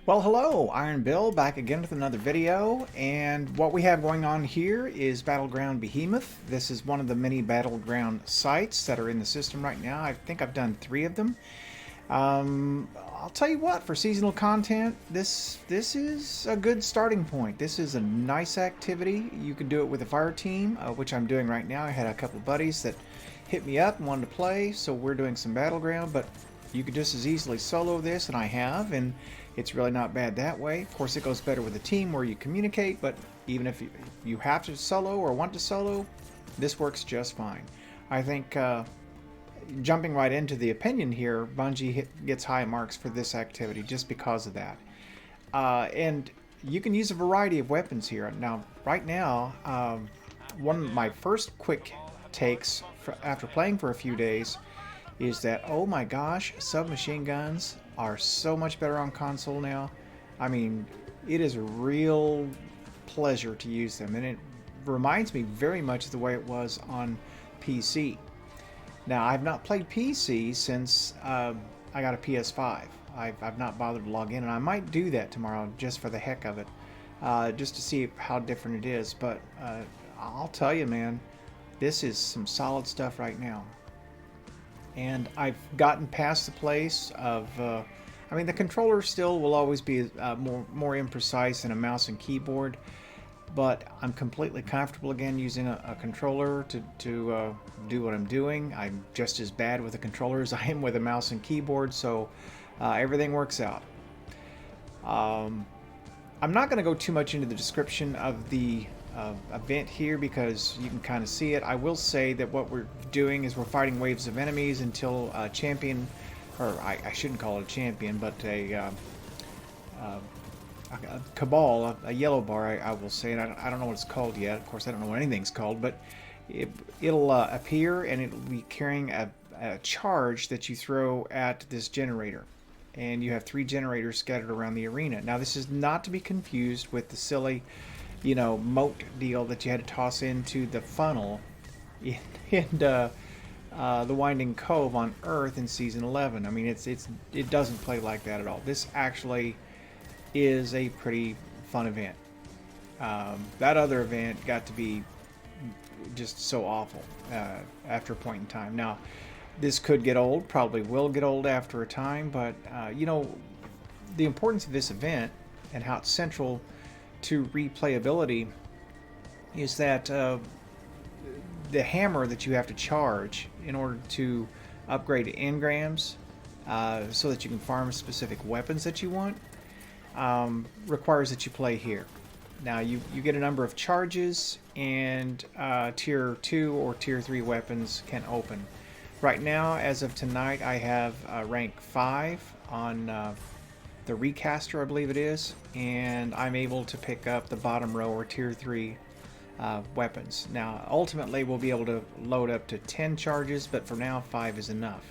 Well, hello, Iron Bill, back again with another video, and what we have going on here is Battleground Behemoth. This is one of the many Battleground sites that are in the system right now. I think I've done 3 of them. I'll tell you what, for seasonal content, this is a good starting point. This is a nice activity. You could do it with a fire team, which I'm doing right now. I had a couple of buddies that hit me up and wanted to play, so we're doing some Battleground, but you could just as easily solo this, and I have, and it's really not bad that way. Of course, it goes better with a team where you communicate, but even if you have to solo or want to solo, this works just fine. I think jumping right into the opinion here, Bungie gets high marks for this activity just because of that. And you can use a variety of weapons here. Now, right now, one of my first quick takes after playing for a few days is that, oh my gosh, submachine guns are so much better on console now. I mean, it is a real pleasure to use them, and it reminds me very much of the way it was on PC. Now, I've not played PC since I got a PS5. I've not bothered to log in, and I might do that tomorrow just for the heck of it, just to see how different it is. But I'll tell you, man, this is some solid stuff right now. And I've gotten past the place of, I mean, the controller still will always be more imprecise than a mouse and keyboard, but I'm completely comfortable again using a controller to do what I'm doing. I'm just as bad with a controller as I am with a mouse and keyboard, so everything works out. I'm not going to go too much into the description of the event here because you can kind of see it. I will say that what we're doing is we're fighting waves of enemies until a champion, or I shouldn't call it a champion, but a cabal, a yellow bar, I will say, and I don't know what it's called yet. Of course, I don't know what anything's called, but it'll appear, and it'll be carrying a charge that you throw at this generator. And you have 3 generators scattered around the arena. Now, this is not to be confused with the silly, you know, moat deal that you had to toss into the funnel in the Winding Cove on Earth in Season 11. I mean, it doesn't play like that at all. This actually is a pretty fun event. That other event got to be just so awful after a point in time. Now, this could get old, probably will get old after a time, but you know, the importance of this event and how it's central to replayability is that the hammer that you have to charge in order to upgrade to engrams so that you can farm specific weapons that you want requires that you play here. Now you get a number of charges, and tier 2 or tier 3 weapons can open. Right now, as of tonight, I have rank 5 on the Recaster, I believe it is, and I'm able to pick up the bottom row or tier 3 weapons. Now, ultimately, we'll be able to load up to 10 charges, but for now, 5 is enough.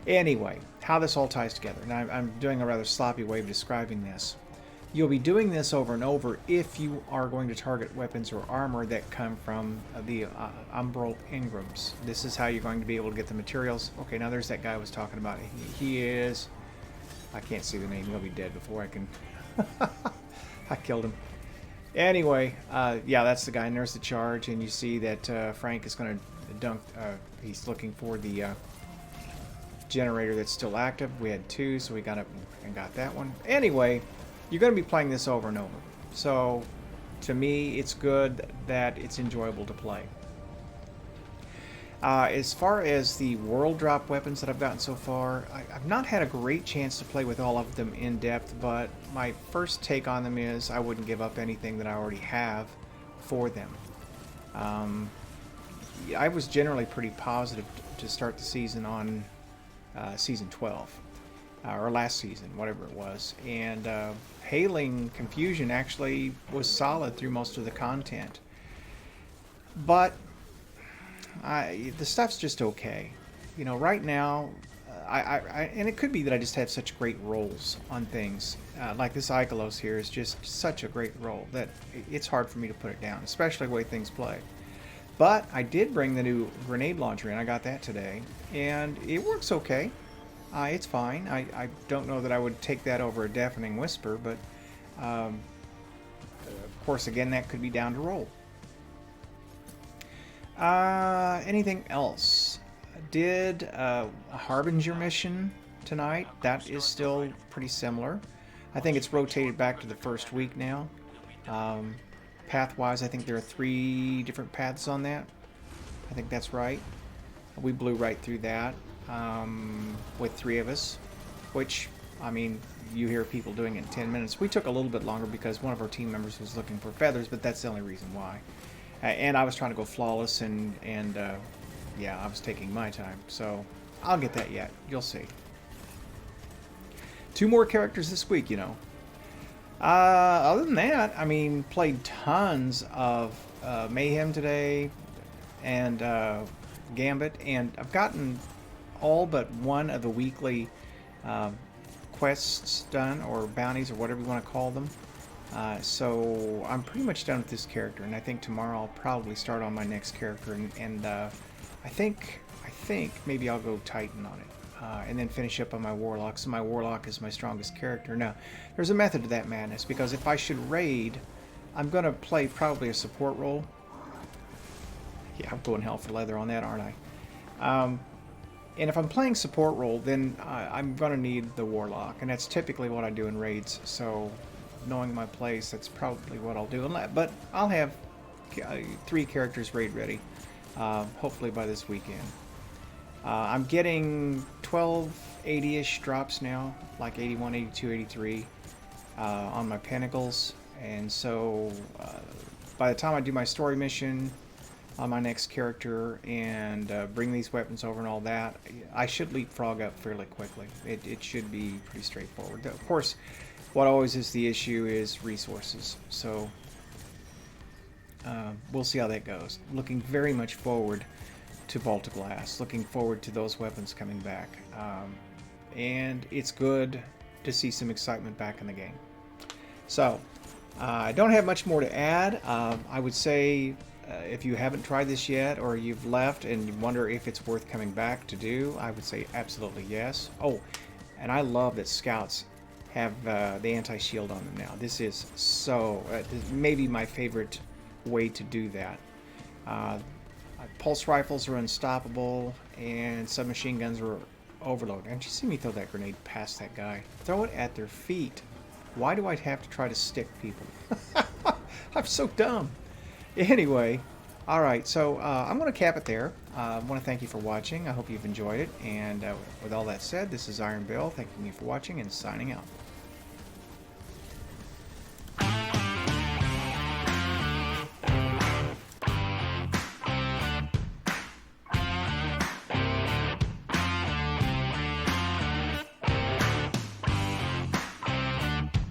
Anyway, how this all ties together. Now, I'm doing a rather sloppy way of describing this. You'll be doing this over and over if you are going to target weapons or armor that come from the Umbral Engrams. This is how you're going to be able to get the materials. Okay, now there's that guy I was talking about. He is... I can't see the name. He'll be dead before I can... I killed him. Anyway, yeah, that's the guy, and there's the charge, and you see that Frank is going to dunk... he's looking for the generator that's still active. We had 2, so we got up and got that one. Anyway... You're going to be playing this over and over. So, to me, it's good that it's enjoyable to play. As far as the world drop weapons that I've gotten so far, I've not had a great chance to play with all of them in depth, but my first take on them is I wouldn't give up anything that I already have for them. I was generally pretty positive to start the season on Season 12. Or last season, whatever it was, and Hailing Confusion actually was solid through most of the content, but the stuff's just okay. You know, right now, and it could be that I just have such great rolls on things, like this Ikelos here is just such a great roll that it's hard for me to put it down, especially the way things play. But I did bring the new grenade launcher in. I got that today, and it works okay. It's fine. I don't know that I would take that over a deafening whisper, but um, of course, again, that could be down to roll. Anything else? Did a Harbinger mission tonight. That is still pretty similar. I think it's rotated back to the first week now. Um, Path-wise, I think there are 3 different paths on that. I think that's right. We blew right through that with 3 of us, which, I mean, you hear people doing it in 10 minutes. We took a little bit longer because one of our team members was looking for feathers, but that's the only reason why. And I was trying to go flawless, and yeah, I was taking my time. So I'll get that yet. You'll see. 2 more characters this week, you know. Other than that, I mean, played tons of Mayhem today and Gambit, and I've gotten all but one of the weekly quests done, or bounties, or whatever you want to call them. So I'm pretty much done with this character, and I think tomorrow I'll probably start on my next character, and I think maybe I'll go Titan on it. And then finish up on my Warlock. So my Warlock is my strongest character. Now, there's a method to that madness, because if I should raid, I'm going to play probably a support role. Yeah, I'm going hell for leather on that, aren't I? And if I'm playing support role, then I'm going to need the Warlock, and that's typically what I do in raids. So, knowing my place, that's probably what I'll do. But I'll have 3 characters raid ready, hopefully by this weekend. I'm getting 1280-ish drops now, like 81, 82, 83 on my Pinnacles. And so by the time I do my story mission on my next character and bring these weapons over and all that, I should leapfrog up fairly quickly. It should be pretty straightforward. Of course, what always is the issue is resources. So we'll see how that goes. Looking very much forward to Vault of Glass. Looking forward to those weapons coming back. And it's good to see some excitement back in the game. So, I don't have much more to add. I would say if you haven't tried this yet, or you've left and you wonder if it's worth coming back to do, I would say absolutely yes. Oh, and I love that scouts have the anti-shield on them now. This is so, maybe my favorite way to do that. Pulse rifles are unstoppable, and submachine guns are overload. And you see me throw that grenade past that guy. Throw it at their feet. Why do I have to try to stick people? I'm so dumb. Anyway, alright, so I'm going to cap it there. I want to thank you for watching. I hope you've enjoyed it. And with all that said, this is Iron Bill, thanking you for watching and signing out.